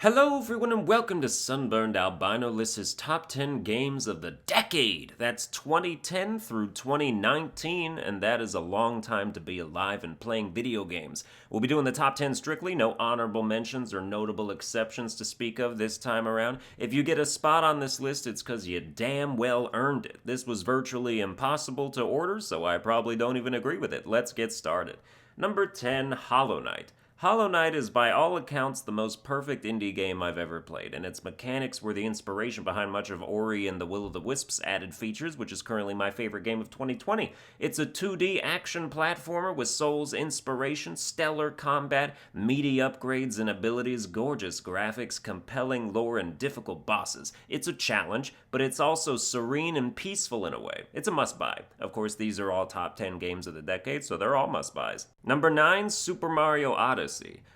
Hello everyone and welcome to Sunburned Albino List's top 10 games of the decade. That's 2010 through 2019, and that is a long time to be alive and playing video games. We'll be doing the top 10 strictly, no honorable mentions or notable exceptions to speak of this time around. If you get a spot on this list, it's because you damn well earned it. This was virtually impossible to order, so I probably don't even agree with it. Let's get started. Number 10, Hollow Knight. Hollow Knight is by all accounts the most perfect indie game I've ever played, and its mechanics were the inspiration behind much of Ori and the Will-o'-the-Wisps added features, which is currently my favorite game of 2020. It's a 2D action platformer with Souls inspiration, stellar combat, meaty upgrades and abilities, gorgeous graphics, compelling lore, and difficult bosses. It's a challenge, but it's also serene and peaceful in a way. It's a must-buy. Of course, these are all top 10 games of the decade, so they're all must-buys. Number 9, Super Mario Odyssey.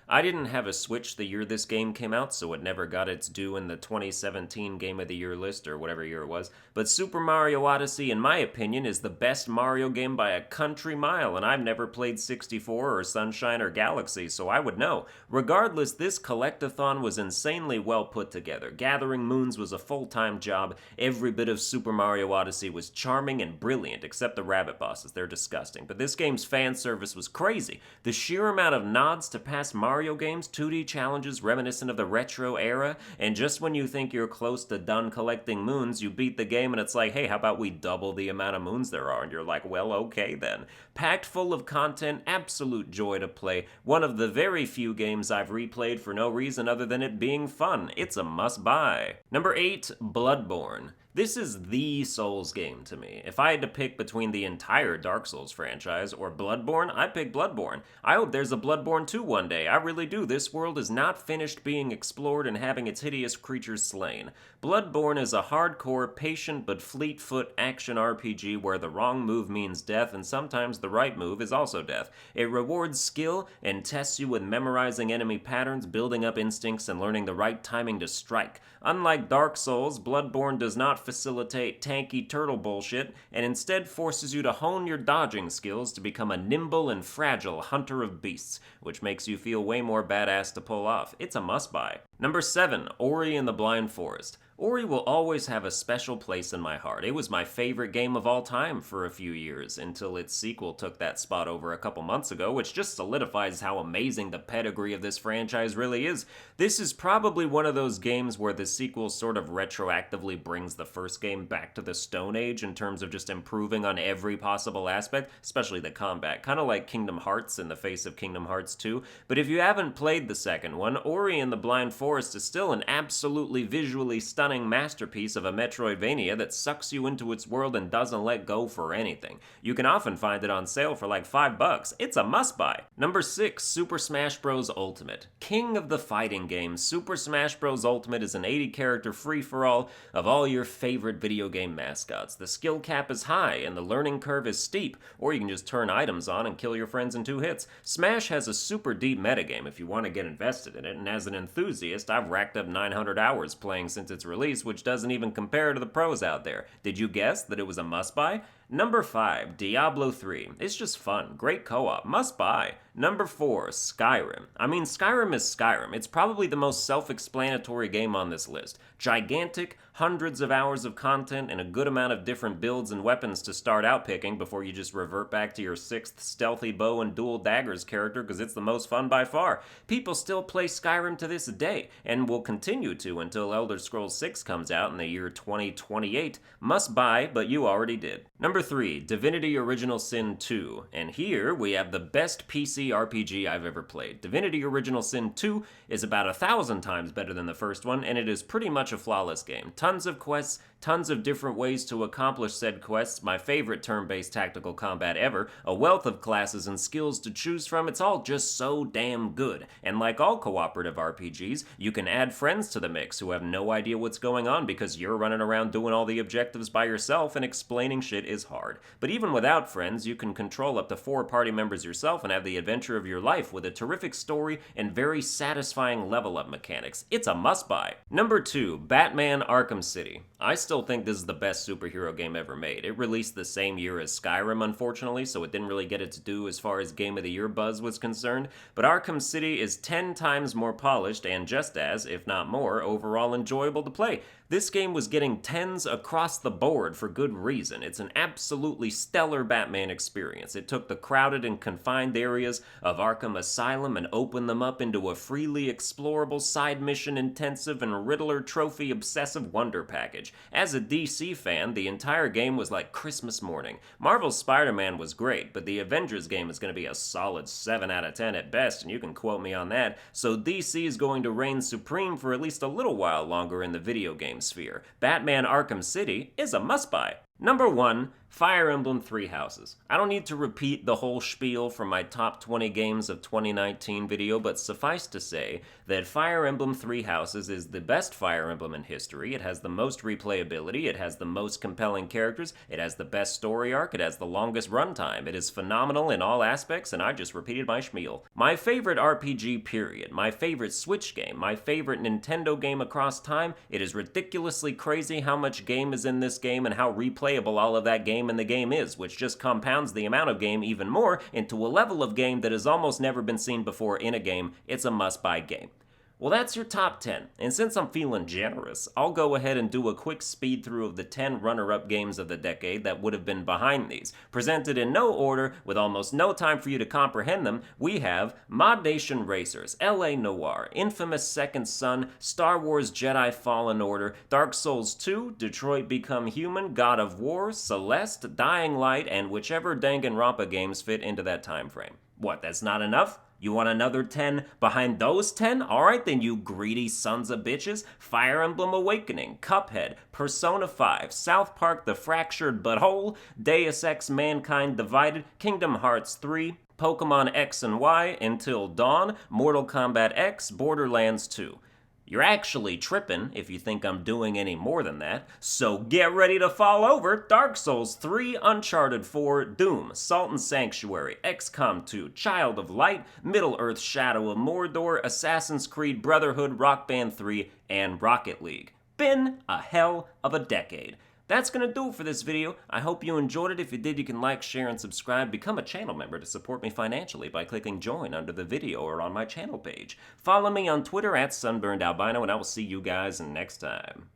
I didn't have a Switch the year this game came out, so it never got its due in the 2017 Game of the Year list, or whatever year it was, but Super Mario Odyssey, in my opinion, is the best Mario game by a country mile, and I've never played 64 or Sunshine or Galaxy, so I would know. Regardless, this collectathon was insanely well put together. Gathering moons was a full-time job. Every bit of Super Mario Odyssey was charming and brilliant, except the rabbit bosses. They're disgusting. But this game's fan service was crazy. The sheer amount of nods to past Mario games, 2D challenges reminiscent of the retro era, and just when you think you're close to done collecting moons, you beat the game and it's like, hey, how about we double the amount of moons there are? And you're like, well, okay then. Packed full of content, absolute joy to play. One of the very few games I've replayed for no reason other than it being fun. It's a must-buy. Number 8, Bloodborne. This is the Souls game to me. If I had to pick between the entire Dark Souls franchise or Bloodborne, I'd pick Bloodborne. I hope there's a Bloodborne 2 one day. I really do. This world is not finished being explored and having its hideous creatures slain. Bloodborne is a hardcore, patient but fleet-foot action RPG where the wrong move means death and sometimes the right move is also death. It rewards skill and tests you with memorizing enemy patterns, building up instincts, and learning the right timing to strike. Unlike Dark Souls, Bloodborne does not facilitate tanky turtle bullshit, and instead forces you to hone your dodging skills to become a nimble and fragile hunter of beasts, which makes you feel way more badass to pull off. It's a must-buy. Number 7, Ori and the Blind Forest. Ori will always have a special place in my heart. It was my favorite game of all time for a few years, until its sequel took that spot over a couple months ago, which just solidifies how amazing the pedigree of this franchise really is. This is probably one of those games where the sequel sort of retroactively brings the first game back to the Stone Age in terms of just improving on every possible aspect, especially the combat, kind of like Kingdom Hearts in the face of Kingdom Hearts 2. But if you haven't played the second one, Ori and the Blind Forest is still an absolutely visually stunning masterpiece of a Metroidvania that sucks you into its world and doesn't let go for anything. You can often find it on sale for like $5. It's a must-buy. Number 6, Super Smash Bros. Ultimate. King of the fighting games, Super Smash Bros. Ultimate is an 80-character free-for-all of all your favorite video game mascots. The skill cap is high and the learning curve is steep, or you can just turn items on and kill your friends in 2 hits. Smash has a super deep metagame if you want to get invested in it, and as an enthusiast, I've racked up 900 hours playing since its release, which doesn't even compare to the pros out there. Did you guess that it was a must-buy? Number 5, Diablo 3. It's just fun. Great co-op. Must buy. Number 4, Skyrim. I mean, Skyrim is Skyrim. It's probably the most self-explanatory game on this list. Gigantic, hundreds of hours of content, and a good amount of different builds and weapons to start out picking before you just revert back to your 6th stealthy bow and dual daggers character because it's the most fun by far. People still play Skyrim to this day, and will continue to until Elder Scrolls 6 comes out in the year 2028. Must buy, but you already did. Number 3, Divinity Original Sin 2. And here we have the best PC RPG I've ever played. Divinity Original Sin 2 is about 1,000 times better than the first one, and it is pretty much a flawless game. Tons of quests, tons of different ways to accomplish said quests, my favorite turn-based tactical combat ever, a wealth of classes and skills to choose from. It's all just so damn good. And like all cooperative RPGs, you can add friends to the mix who have no idea what's going on because you're running around doing all the objectives by yourself and explaining shit is hard. But even without friends, you can control up to 4 party members yourself and have the adventure of your life with a terrific story and very satisfying level-up mechanics. It's a must-buy. Number 2, Batman Arkham City. I still think this is the best superhero game ever made. It released the same year as Skyrim, unfortunately, so it didn't really get its due as far as Game of the Year buzz was concerned, but Arkham City is 10 times more polished and just as, if not more, overall enjoyable to play. This game was getting 10s across the board for good reason. It's an absolutely stellar Batman experience. It took the crowded and confined areas of Arkham Asylum and opened them up into a freely explorable, side mission intensive, and Riddler trophy obsessive wonder package. As a DC fan, the entire game was like Christmas morning. Marvel's Spider-Man was great, but the Avengers game is going to be a solid 7 out of 10 at best, and you can quote me on that, so DC is going to reign supreme for at least a little while longer in the video game sphere. Batman Arkham City is a must-buy. Number 1, Fire Emblem Three Houses. I don't need to repeat the whole spiel from my top 20 games of 2019 video, but suffice to say that Fire Emblem Three Houses is the best Fire Emblem in history. It has the most replayability, it has the most compelling characters, it has the best story arc, it has the longest runtime. It is phenomenal in all aspects, and I just repeated my spiel. My favorite RPG period, my favorite Switch game, my favorite Nintendo game across time. It is ridiculously crazy how much game is in this game and how replayable all of that game in the game is, which just compounds the amount of game even more into a level of game that has almost never been seen before in a game. It's a must-buy game. Well, that's your top 10, and since I'm feeling generous, I'll go ahead and do a quick speed through of the 10 runner-up games of the decade that would have been behind these. Presented in no order, with almost no time for you to comprehend them, we have Mod Nation Racers, LA Noire, Infamous Second Son, Star Wars Jedi Fallen Order, Dark Souls 2, Detroit Become Human, God of War, Celeste, Dying Light, and whichever Danganronpa games fit into that time frame. What, that's not enough? You want another 10 behind those 10? Alright then, you greedy sons of bitches. Fire Emblem Awakening, Cuphead, Persona 5, South Park The Fractured But Whole, Deus Ex Mankind Divided, Kingdom Hearts 3, Pokemon X and Y, Until Dawn, Mortal Kombat X, Borderlands 2. You're actually tripping if you think I'm doing any more than that, so get ready to fall over. Dark Souls 3, Uncharted 4, Doom, Salt and Sanctuary, XCOM 2, Child of Light, Middle-earth Shadow of Mordor, Assassin's Creed Brotherhood, Rock Band 3, and Rocket League. Been a hell of a decade. That's gonna do it for this video. I hope you enjoyed it. If you did, you can like, share, and subscribe. Become a channel member to support me financially by clicking join under the video or on my channel page. Follow me on Twitter at Sunburned Albino, and I will see you guys next time.